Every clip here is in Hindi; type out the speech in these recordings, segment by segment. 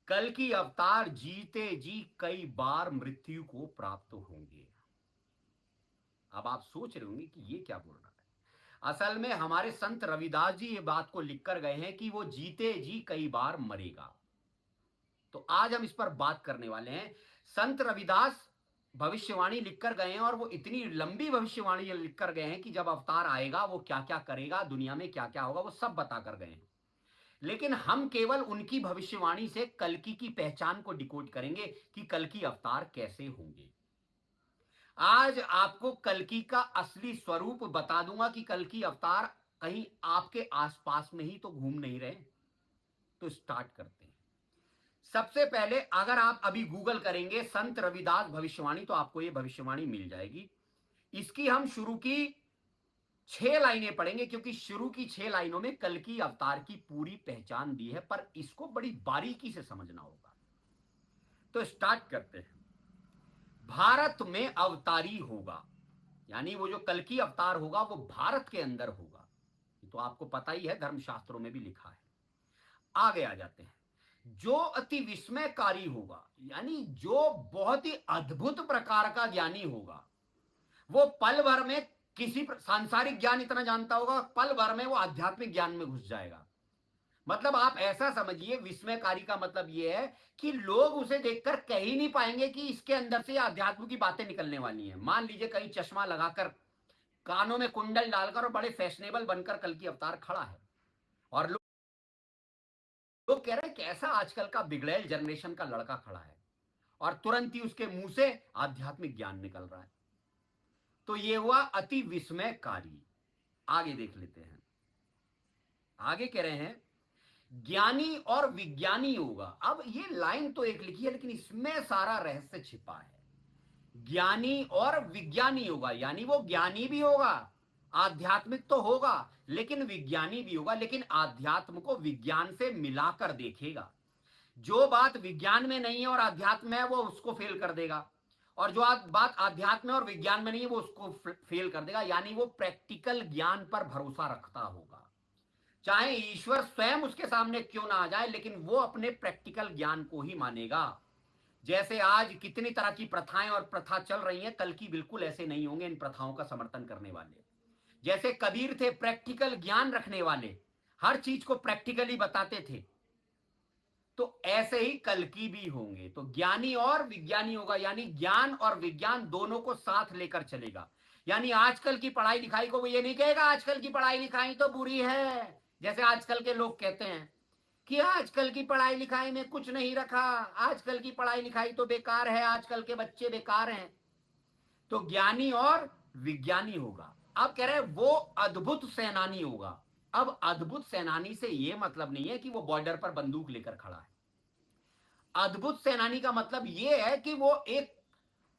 कल की अवतार जीते जी कई बार मृत्यु को प्राप्त होंगे। अब आप सोच रहे होंगे कि ये क्या बोल रहा है। असल में हमारे संत रविदास जी ये बात को लिख कर गए हैं कि वो जीते जी कई बार मरेगा। तो आज हम इस पर बात करने वाले हैं। संत रविदास भविष्यवाणी लिखकर गए हैं और वो इतनी लंबी भविष्यवाणी लिखकर गए हैं कि जब अवतार आएगा वो क्या क्या करेगा, दुनिया में क्या क्या होगा, वो सब बता कर गए हैं। लेकिन हम केवल उनकी भविष्यवाणी से कल्कि की पहचान को डिकोड करेंगे कि कल्कि अवतार कैसे होंगे। आज आपको कल्कि का असली स्वरूप बता दूंगा कि कल्कि अवतार कहीं आपके आसपास में ही तो घूम नहीं रहे। तो स्टार्ट करते हैं। सबसे पहले अगर आप अभी गूगल करेंगे संत रविदास भविष्यवाणी तो आपको यह भविष्यवाणी मिल जाएगी। इसकी हम शुरू की 6 लाइनें पढ़ेंगे क्योंकि शुरू की 6 लाइनों में कल्कि अवतार की पूरी पहचान दी है, पर इसको बड़ी बारीकी से समझना होगा। तो स्टार्ट करते हैं। भारत में अवतारी होगा, यानी वो जो कल्कि अवतार होगा वो भारत के अंदर होगा। तो आपको पता ही है, धर्मशास्त्रों में भी लिखा है। आगे आ जाते हैं। जो अति विस्मयकारी होगा, यानी जो बहुत ही अद्भुत प्रकार का ज्ञानी होगा, वो पल भर में सांसारिक ज्ञान इतना जानता होगा, पल भर में वो आध्यात्मिक ज्ञान में घुस जाएगा। मतलब आप ऐसा समझिए, विस्मयकारी का मतलब यह है कि लोग उसे देखकर कह ही नहीं पाएंगे कि इसके अंदर से अध्यात्म की बातें निकलने वाली हैं। मान लीजिए कहीं चश्मा लगाकर, कानों में कुंडल डालकर और बड़े फैशनेबल बनकर कल की अवतार खड़ा है, और लोग कह रहे हैं कैसा आजकल का बिगड़ैल जनरेशन का लड़का खड़ा है, और तुरंत ही उसके मुंह से आध्यात्मिक ज्ञान निकल रहा है। तो ये हुआ अति विस्मयकारी। आगे देख लेते हैं। आगे कह रहे हैं ज्ञानी और विज्ञानी होगा। अब ये लाइन तो एक लिखी है लेकिन इसमें सारा रहस्य छिपा है। ज्ञानी और विज्ञानी होगा, यानी वो ज्ञानी भी होगा, आध्यात्मिक तो होगा, लेकिन विज्ञानी भी होगा, लेकिन आध्यात्म को विज्ञान से मिलाकर देखेगा। जो बात विज्ञान में नहीं है और अध्यात्म में है वो उसको फेल कर देगा, और जो बात अध्यात्म में और विज्ञान में नहीं है वो उसको फेल कर देगा। यानी वो प्रैक्टिकल ज्ञान पर भरोसा रखता होगा, चाहे ईश्वर स्वयं उसके सामने क्यों ना आ जाए, लेकिन वो अपने प्रैक्टिकल ज्ञान को ही मानेगा। जैसे आज कितनी तरह की प्रथाएं और प्रथा चल रही हैं, कल की बिल्कुल ऐसे नहीं होंगे इन प्रथाओं का समर्थन करने वाले। जैसे कबीर थे प्रैक्टिकल ज्ञान रखने वाले, हर चीज को प्रैक्टिकली बताते थे, तो ऐसे ही कल्कि भी होंगे। तो ज्ञानी और विज्ञानी होगा, यानी ज्ञान और विज्ञान दोनों को साथ लेकर चलेगा। यानी आजकल की पढ़ाई लिखाई को वो ये नहीं कहेगा आजकल की पढ़ाई लिखाई तो बुरी है, जैसे आजकल के लोग कहते हैं कि आजकल की पढ़ाई लिखाई में कुछ नहीं रखा, आजकल की पढ़ाई लिखाई तो बेकार है, आजकल के बच्चे बेकार हैं। तो ज्ञानी और विज्ञानी होगा। अब कह रहे हैं वो अद्भुत सेनानी होगा। अब अद्भुत सेनानी से यह मतलब नहीं है कि वो बॉर्डर पर बंदूक लेकर खड़ा है। अद्भुत सेनानी का मतलब यह है कि वो एक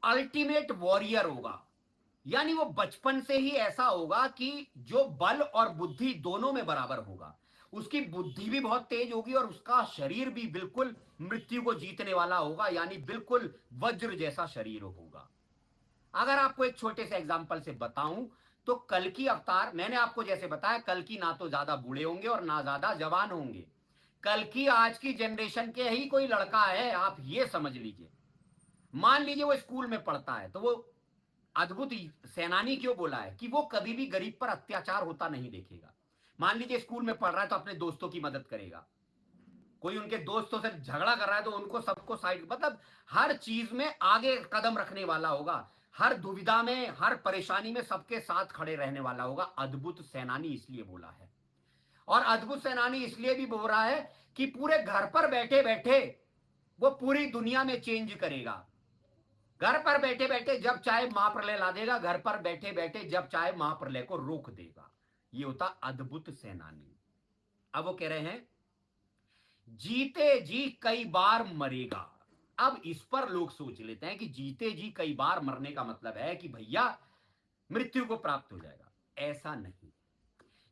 अल्टीमेट वॉरियर होगा, यानी वो बचपन से ही ऐसा होगा कि जो बल और बुद्धि दोनों में बराबर होगा। उसकी बुद्धि भी बहुत तेज होगी और उसका शरीर भी बिल्कुल मृत्यु को जीतने वाला होगा, यानी बिल्कुल वज्र जैसा शरीर होगा। अगर आपको एक छोटे से एग्जांपल से बताऊं तो कल की अवतार, मैंने आपको जैसे बताया, कल की ना तो ज्यादा बूढ़े होंगे और ना ज्यादा जवान होंगे। कल की आज की जनरेशन के ही कोई लड़का है, आप ये समझ लीजिए। मान लीजिए वो स्कूल में पढ़ता है, तो वो अद्भुत सेनानी क्यों बोला है कि वो कभी भी गरीब पर अत्याचार होता नहीं देखेगा। मान लीजिए स्कूल में पढ़ रहा है तो अपने दोस्तों की मदद करेगा, कोई उनके दोस्तों से झगड़ा कर रहा है तो उनको सबको साइड, मतलब हर चीज में आगे कदम रखने वाला होगा, हर दुविधा में हर परेशानी में सबके साथ खड़े रहने वाला होगा। अद्भुत सेनानी इसलिए बोला है। और अद्भुत सेनानी इसलिए भी बोल रहा है कि पूरे घर पर बैठे बैठे वो पूरी दुनिया में चेंज करेगा। घर पर बैठे बैठे जब चाहे महाप्रलय ला देगा, घर पर बैठे बैठे जब चाहे महाप्रलय को रोक देगा। ये होता अद्भुत सेनानी। अब वो कह रहे हैं जीते जी कई बार मरेगा। अब इस पर लोग सोच लेते हैं कि जीते जी कई बार मरने का मतलब है कि भैया मृत्यु को प्राप्त हो जाएगा। ऐसा नहीं।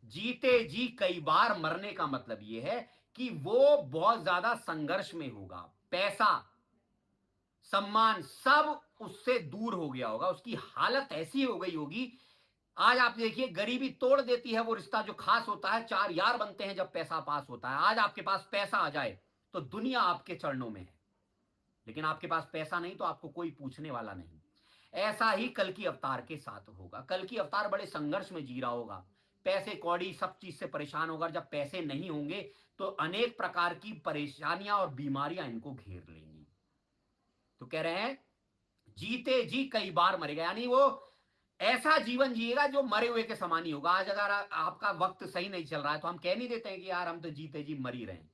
जीते जी कई बार मरने का मतलब यह है कि वो बहुत ज्यादा संघर्ष में होगा, पैसा सम्मान सब उससे दूर हो गया होगा, उसकी हालत ऐसी हो गई होगी। आज आप देखिए गरीबी तोड़ देती है वो रिश्ता जो खास होता है, चार यार बनते हैं जब पैसा पास होता है। आज आपके पास पैसा आ जाए तो दुनिया आपके चरणों में है, लेकिन आपके पास पैसा नहीं तो आपको कोई पूछने वाला नहीं। ऐसा ही कल की अवतार के साथ होगा। कल की अवतार बड़े संघर्ष में जी रहा होगा, पैसे कौड़ी सब चीज से परेशान होगा। जब पैसे नहीं होंगे तो अनेक प्रकार की परेशानियां और बीमारियां इनको घेर लेंगी। तो कह रहे हैं जीते जी कई बार मरेगा, यानी वो ऐसा जीवन जिएगा जो मरे हुए के समान ही होगा। आज अगर आपका वक्त सही नहीं चल रहा है तो हम कह नहीं देते हैं कि यार हम तो जीते जी मर ही रहे हैं।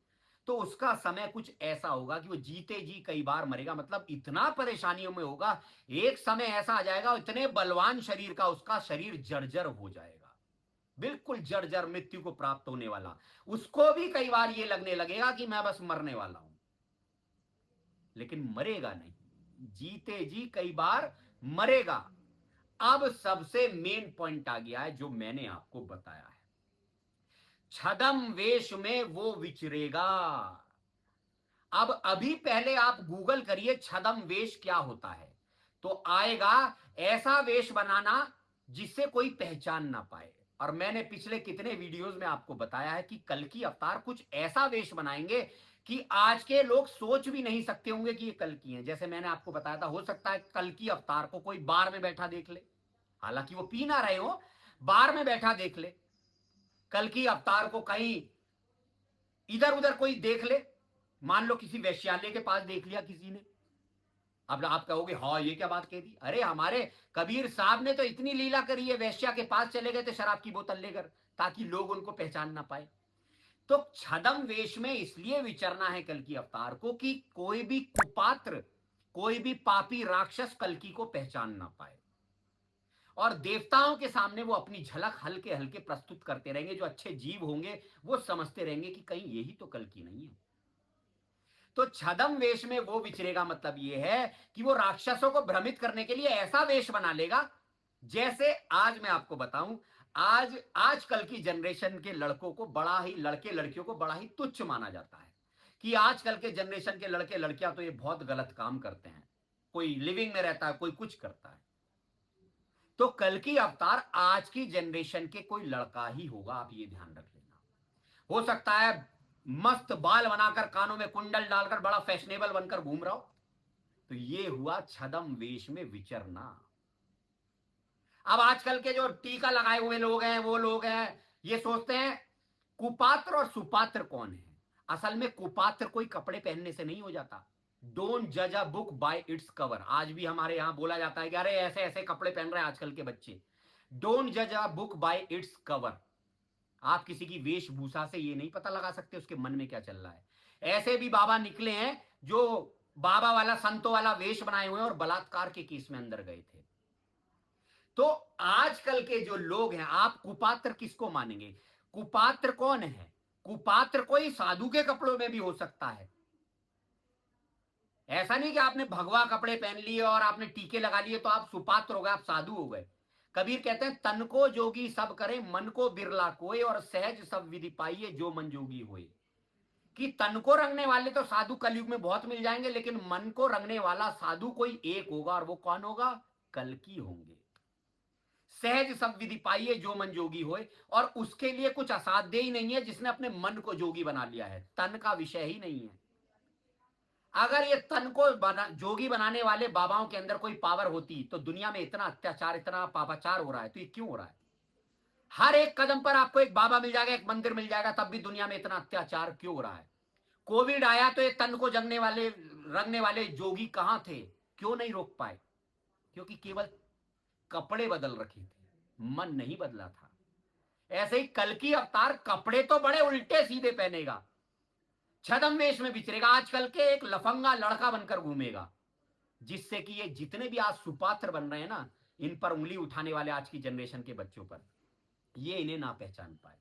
तो उसका समय कुछ ऐसा होगा कि वो जीते जी कई बार मरेगा, मतलब इतना परेशानियों में होगा। एक समय ऐसा आ जाएगा इतने बलवान शरीर का उसका शरीर जर्जर हो जाएगा, बिल्कुल जर्जर, मृत्यु को प्राप्त होने वाला। उसको भी कई बार ये लगने लगेगा कि मैं बस मरने वाला हूं, लेकिन मरेगा नहीं, जीते जी कई बार मरेगा। अब सबसे मेन पॉइंट आ गया है जो मैंने आपको बताया है, छदम वेश में वो विचरेगा। अब अभी पहले आप गूगल करिए छदम वेश क्या होता है, तो आएगा ऐसा वेश बनाना जिससे कोई पहचान ना पाए। और मैंने पिछले कितने वीडियोस में आपको बताया है कि कल की अवतार कुछ ऐसा वेश बनाएंगे कि आज के लोग सोच भी नहीं सकते होंगे कि ये कल की हैं। जैसे मैंने आपको बताया था, हो सकता है कल की अवतार को कोई बार में बैठा देख ले, हालांकि वो पी ना रहे हो, बार में बैठा देख ले। कल की अवतार को कहीं इधर उधर कोई देख ले, मान लो किसी वैश्यालय के पास देख लिया किसी ने। अब आप कहोगे हाँ ये क्या बात कह दी, अरे हमारे कबीर साहब ने तो इतनी लीला करी है, वैश्या के पास चले गए थे शराब की बोतल लेकर ताकि लोग उनको पहचान ना पाए। तो छदम वेश में इसलिए विचरना है कल की अवतार को कि कोई भी कुपात्र, कोई भी पापी राक्षस कल्कि को पहचान ना पाए, और देवताओं के सामने वो अपनी झलक हल्के हल्के प्रस्तुत करते रहेंगे। जो अच्छे जीव होंगे वो समझते रहेंगे कि कहीं यही तो कल्कि नहीं है। तो छदम वेश में वो विचरेगा, मतलब ये है कि वो राक्षसों को भ्रमित करने के लिए ऐसा वेश बना लेगा। जैसे आज मैं आपको बताऊं, आज आजकल की जनरेशन के लड़कों को बड़ा ही, लड़के लड़कियों को बड़ा ही तुच्छ माना जाता है कि आजकल के जनरेशन के लड़के लड़कियां तो ये बहुत गलत काम करते हैं, कोई लिविंग में रहता है, कोई कुछ करता है। तो कल की अवतार आज की जनरेशन के कोई लड़का ही होगा, आप ये ध्यान रख लेना। हो सकता है मस्त बाल बनाकर कानों में कुंडल डालकर बड़ा फैशनेबल बनकर घूम रहा हो। तो ये हुआ छदम वेश में विचरना। अब आजकल के जो टीका लगाए हुए लोग हैं, वो लोग हैं, ये सोचते हैं कुपात्र और सुपात्र कौन है। असल में कुपात्र कोई कपड़े पहनने से नहीं हो जाता। डोंट जज a book by its cover, आज भी हमारे यहां बोला जाता है कि अरे ऐसे ऐसे कपड़े पहन रहे हैं आजकल के बच्चे। डोंट जज a book by its cover. आप किसी की वेशभूषा से ये नहीं पता लगा सकते उसके मन में क्या चल रहा है। ऐसे भी बाबा निकले हैं जो बाबा वाला, संतों वाला वेश बनाए हुए हैं और बलात्कार के केस में अंदर गए थे। तो आजकल के जो लोग हैं, आप कुपात्र किसको मानेंगे? कुपात्र कौन है? कुपात्र कोई साधु के कपड़ों में भी हो सकता है। ऐसा नहीं कि आपने भगवा कपड़े पहन लिए और आपने टीके लगा लिए तो आप सुपात्र हो गए, आप साधु हो गए। कबीर कहते हैं तन को जोगी सब करे, मन को बिरला कोय, और सहज सब विधि पाइए जो मन जोगी होए। कि तन को रंगने वाले तो साधु कलयुग में बहुत मिल जाएंगे, लेकिन मन को रंगने वाला साधु कोई एक होगा, और वो कौन होगा? कल्कि होंगे। सहज सब विधि पाइए जो मन जोगी होए, और उसके लिए कुछ असाध्य ही नहीं है जिसने अपने मन को जोगी बना लिया है। तन का विषय ही नहीं है। अगर ये तन को जोगी बनाने वाले बाबाओं के अंदर कोई पावर होती तो दुनिया में इतना अत्याचार, इतना पापाचार हो रहा है तो ये क्यों हो रहा है? हर एक कदम पर आपको एक बाबा मिल जाएगा, एक मंदिर मिल जाएगा, तब भी दुनिया में इतना अत्याचार क्यों हो रहा है? कोविड आया तो ये तन को जगने वाले, रंगने वाले जोगी कहां थे? क्यों नहीं रोक पाए? क्योंकि केवल कपड़े बदल रखे थे, मन नहीं बदला था। ऐसे ही कल की अवतार कपड़े तो बड़े उल्टे सीधे पहनेगा, छदम वेश में विचरेगा, आजकल के एक लफंगा लड़का बनकर घूमेगा, जिससे कि ये जितने भी आज सुपात्र बन रहे हैं ना, इन पर उंगली उठाने वाले आज की जनरेशन के बच्चों पर, ये इन्हें ना पहचान पाए।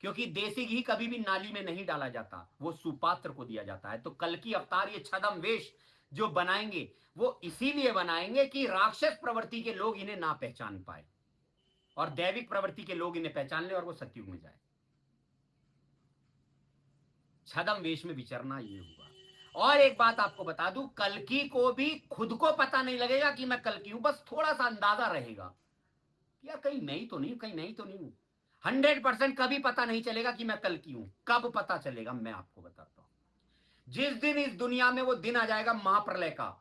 क्योंकि देसी घी कभी भी नाली में नहीं डाला जाता, वो सुपात्र को दिया जाता है। तो कल की अवतार ये छदम वेश जो बनाएंगे वो इसीलिए बनाएंगे कि राक्षस प्रवृत्ति के लोग इन्हें ना पहचान पाए और दैविक प्रवृत्ति के लोग इन्हें पहचान ले और वो सतयुग में जाए। छदम वेश में विचरना ये हुआ। और एक बात आपको बता दूं, कल्कि को भी खुद को पता नहीं लगेगा कि मैं कल्कि हूं, बस थोड़ा सा अंदाजा रहेगा यार कहीं मैं ही तो नहीं, कहीं मैं ही तो नहीं हूं। 100% कभी पता नहीं चलेगा कि मैं कल्कि हूं। कब पता चलेगा मैं आपको बताता हूं। जिस दिन इस दुनिया में वो दिन आ जाएगा महाप्रलय का,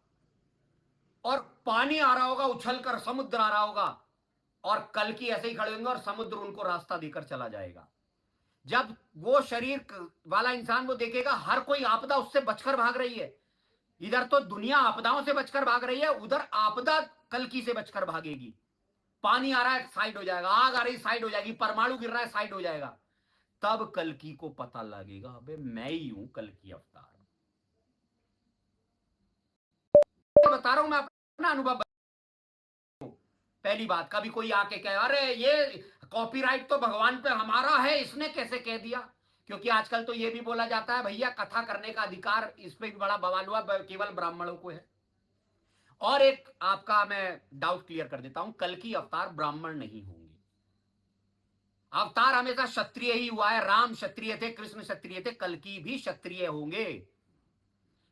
और पानी आ रहा होगा उछल कर, समुद्र आ रहा होगा, और कल की ऐसे ही खड़े होंगे और समुद्र उनको रास्ता देकर चला जाएगा। जब वो शरीर वाला इंसान वो देखेगा हर कोई आपदा उससे बचकर भाग रही है, इधर तो दुनिया आपदाओं से बचकर भाग रही है, उधर आपदा कल्कि से बचकर भागेगी। पानी आ रहा है साइड हो जाएगा, आग आ रही साइड हो जाएगी, परमाणु गिर रहा है साइड हो जाएगा। तब कल्कि को पता लगेगा अबे मैं ही हूं कल्कि अवतार। बता रहा हूं मैं अपना अनुभव। पहली बात, कभी कोई आके कहे अरे ये कॉपीराइट तो भगवान पे हमारा है, इसने कैसे कह दिया? क्योंकि आजकल तो ये भी बोला जाता है भैया कथा करने का अधिकार इस पे भी बड़ा बवाल हुआ, केवल ब्राह्मणों को है। और एक आपका मैं डाउट क्लियर कर देता हूं, कल की अवतार ब्राह्मण नहीं होंगे। अवतार हमेशा क्षत्रिय ही हुआ है। राम क्षत्रिय थे, कृष्ण क्षत्रिय थे, कल की भी क्षत्रिय होंगे।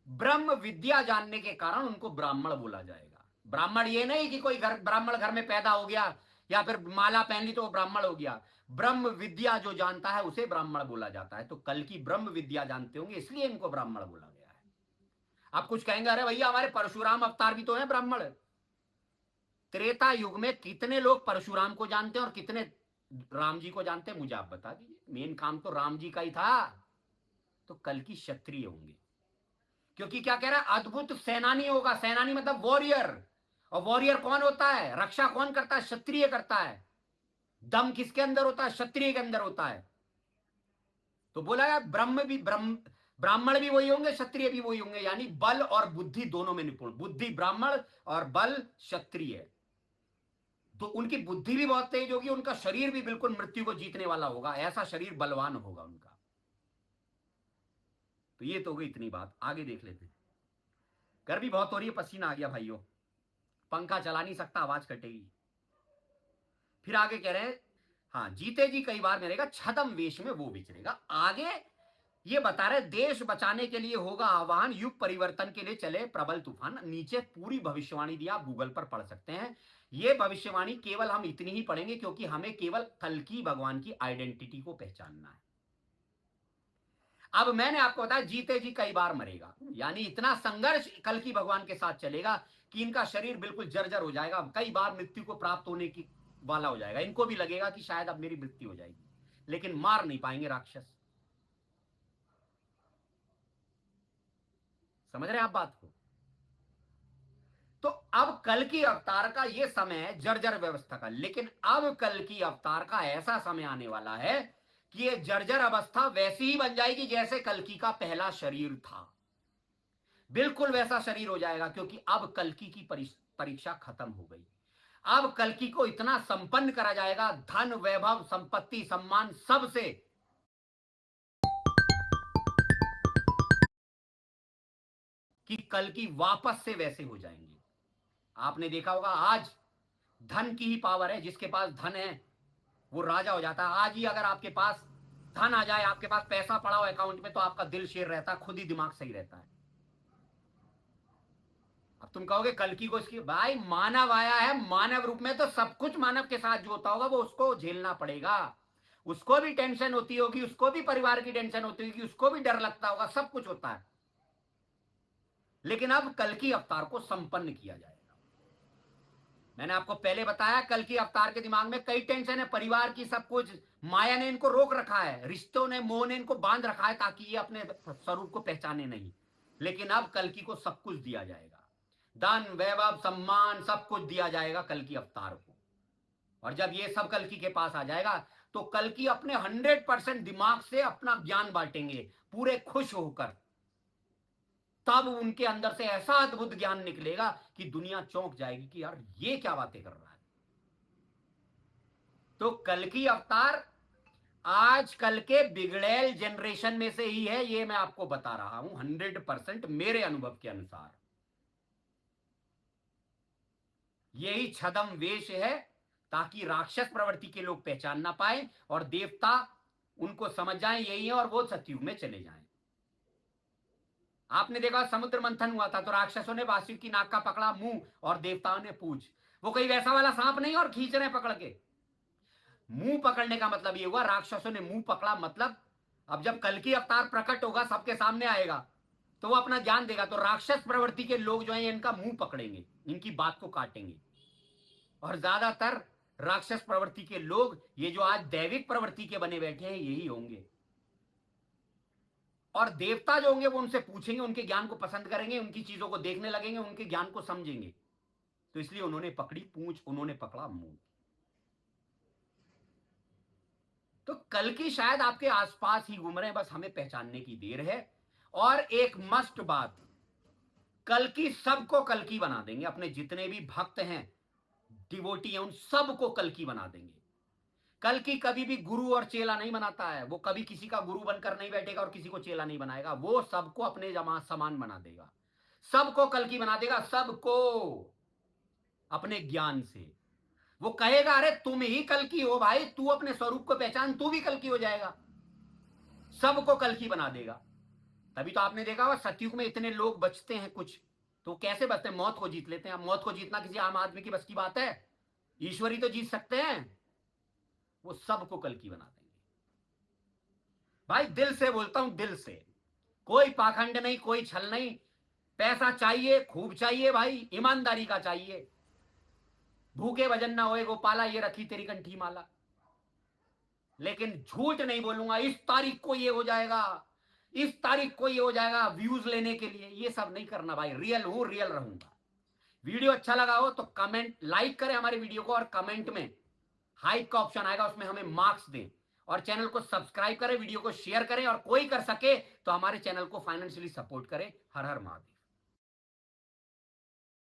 ब्रह्म विद्या जानने के कारण उनको ब्राह्मण बोला जाएगा। ब्राह्मण ये नहीं कि कोई घर ब्राह्मण घर में पैदा हो गया या फिर माला पहन ली तो वो ब्राह्मण हो गया। ब्रह्म विद्या जो जानता है उसे ब्राह्मण बोला जाता है। तो कल की ब्रह्म विद्या जानते होंगे इसलिए इनको ब्राह्मण बोला गया है। आप कुछ कहेंगे अरे भैया हमारे परशुराम अवतार भी तो है ब्राह्मण। त्रेता युग में कितने लोग परशुराम को जानते हैं और कितने राम जी को जानते हैं, मुझे आप बता दीजिए। मेन काम तो राम जी का ही था। तो कल की क्षत्रिय होंगे, क्योंकि क्या कह रहा है, अद्भुत सेनानी होगा। सेनानी मतलब वॉरियर। और वॉरियर कौन होता है, रक्षा कौन करता है, क्षत्रिय करता है। दम किसके अंदर होता है, क्षत्रिय के अंदर होता है। तो बोला है ब्राह्मण भी वही होंगे, क्षत्रिय भी वही होंगे, यानी बल और बुद्धि दोनों में निपुण। बुद्धि ब्राह्मण और बल क्षत्रिय। तो उनकी बुद्धि भी बहुत तेज होगी, उनका शरीर भी बिल्कुल मृत्यु को जीतने वाला होगा, ऐसा शरीर बलवान होगा उनका। तो ये तो हो गई इतनी बात, आगे देख लेते हैं। गर्मी बहुत हो रही है, पसीना आ गया भाइयों, पंखा चला नहीं सकता, आवाज कटेगी। फिर आगे कह रहे हैं, हाँ जीते जी कई बार मिलेगा, छदम वेश में वो विचरेगा। आगे ये बता रहे देश बचाने के लिए होगा आह्वान, युग परिवर्तन के लिए चले प्रबल तूफान। नीचे पूरी भविष्यवाणी दिया, आप गूगल पर पढ़ सकते हैं। ये भविष्यवाणी केवल हम इतनी ही पढ़ेंगे क्योंकि हमें केवल कल्कि भगवान की आइडेंटिटी को पहचानना है। अब मैंने आपको बताया जीते जी कई बार मरेगा, यानी इतना संघर्ष कल्कि भगवान के साथ चलेगा कि इनका शरीर बिल्कुल जर्जर हो जाएगा, कई बार मृत्यु को प्राप्त होने की वाला हो जाएगा। इनको भी लगेगा कि शायद अब मेरी मृत्यु हो जाएगी, लेकिन मार नहीं पाएंगे राक्षस। समझ रहे हैं आप बात को? तो अब कल की अवतार का ये समय है जर्जर व्यवस्था का, लेकिन अब कल की अवतार का ऐसा समय आने वाला है कि ये जर्जर अवस्था वैसी ही बन जाएगी जैसे कल्कि का पहला शरीर था। बिल्कुल वैसा शरीर हो जाएगा, क्योंकि अब कल्कि की परीक्षा खत्म हो गई। अब कल्कि को इतना संपन्न करा जाएगा, धन वैभव संपत्ति सम्मान सबसे, कि कल्कि वापस से वैसे हो जाएंगे। आपने देखा होगा आज धन की ही पावर है, जिसके पास धन है वो राजा हो जाता है। आज ही अगर आपके पास धन आ जाए, आपके पास पैसा पड़ा हो अकाउंट में, तो आपका दिल शेर रहता है, खुद ही दिमाग सही रहता है। अब तुम कहोगे कल्कि को इसकी, भाई मानव आया है, मानव रूप में तो सब कुछ मानव के साथ जो होता होगा वो उसको झेलना पड़ेगा। उसको भी टेंशन होती होगी, उसको भी परिवार की टेंशन होती होगी, उसको भी डर लगता होगा, सब कुछ होता है। लेकिन अब कल्कि अवतार को संपन्न किया जाएगा। मैंने आपको पहले बताया कल्कि अवतार के दिमाग में कई टेंशन है, परिवार की, सब कुछ। माया ने इनको रोक रखा है, रिश्तों ने, मोह ने इनको बांध रखा है ताकि ये अपने स्वरूप को पहचाने नहीं। लेकिन अब कल्कि को सब कुछ दिया जाएगा, धन वैभव सम्मान सब कुछ दिया जाएगा कल्कि अवतार को। और जब ये सब कल्कि के पास आ जाएगा तो कल्कि अपने 100% दिमाग से अपना ज्ञान बांटेंगे पूरे खुश होकर। तब उनके अंदर से ऐसा अद्भुत ज्ञान निकलेगा कि दुनिया चौंक जाएगी कि यार ये क्या बातें कर रहा है। तो कल्कि अवतार आज कल के बिगड़ैल जनरेशन में से ही है, ये मैं आपको बता रहा हूं 100% मेरे अनुभव के अनुसार। यही छदम वेश है ताकि राक्षस प्रवृत्ति के लोग पहचान ना पाए और देवता उनको समझ जाएं यही है, और वो सतयुग में चले जाएं। आपने देखा समुद्र मंथन हुआ था तो राक्षसों ने वासुकी की नाक का पकड़ा मुंह और देवताओं ने पूछ। वो कोई वैसा वाला सांप नहीं और खींच रहे पकड़ के। मुंह पकड़ने का मतलब ये हुआ राक्षसों ने मुंह पकड़ा, मतलब अब जब कल की अवतार प्रकट होगा सबके सामने आएगा तो वो अपना ज्ञान देगा। तो राक्षस प्रवृत्ति के लोग जो हैं इनका मुंह पकड़ेंगे, इनकी बात को काटेंगे। और ज्यादातर राक्षस प्रवृत्ति के लोग ये जो आज दैविक प्रवृत्ति के बने बैठे हैं यही होंगे। और देवता जो होंगे वो उनसे पूछेंगे, उनके ज्ञान को पसंद करेंगे, उनकी चीजों को देखने लगेंगे, उनके ज्ञान को समझेंगे। तो इसलिए उन्होंने पकड़ी पूंछ, उन्होंने पकड़ा मुंह। तो कल की शायद आपके आसपास ही घूम रहे हैं, बस हमें पहचानने की देर है। और एक मस्ट बात, कल की सबको कल की बना देंगे। अपने जितने भी भक्त हैं, डिवोटी हैं, उन सबको कल की बना देंगे। कल की कभी भी गुरु और चेला नहीं बनाता है। वो कभी किसी का गुरु बनकर नहीं बैठेगा और किसी को चेला नहीं बनाएगा। वो सबको अपने जमा समान बना देगा, सबको कल की बना देगा, सबको अपने ज्ञान से। वो कहेगा अरे तुम ही कल की हो भाई, तू अपने स्वरूप को पहचान, तू भी कल की हो जाएगा। सबको कल की बना देगा। तभी तो आपने देखा होगा सतयुग में इतने लोग बचते हैं कुछ। तो कैसे बचते हैं? मौत को जीत लेते हैं। अब मौत को जीतना किसी आम आदमी की बस की बात है? ईश्वर ही तो जीत सकते हैं। वो सबको कल की बना देंगे। भाई दिल से बोलता हूं, दिल से। कोई पाखंड नहीं, कोई छल नहीं। पैसा चाहिए, खूब चाहिए भाई, ईमानदारी का चाहिए। भूखे भजन ना होए गोपाला, ये रखी तेरी कंठी माला। लेकिन झूठ नहीं बोलूंगा, इस तारीख को ये हो जाएगा, इस तारीख को ये हो जाएगा, व्यूज लेने के लिए ये सब नहीं करना भाई। रियल हूं, रियल रहूंगा। वीडियो अच्छा लगा हो तो कमेंट, लाइक करें हमारे वीडियो को, और कमेंट में हाइप का ऑप्शन आएगा, उसमें हमें मार्क्स दें। और चैनल को सब्सक्राइब करें, वीडियो को शेयर करें, और कोई कर सके तो हमारे चैनल को फाइनेंशियली सपोर्ट करें। हर हर महादेव।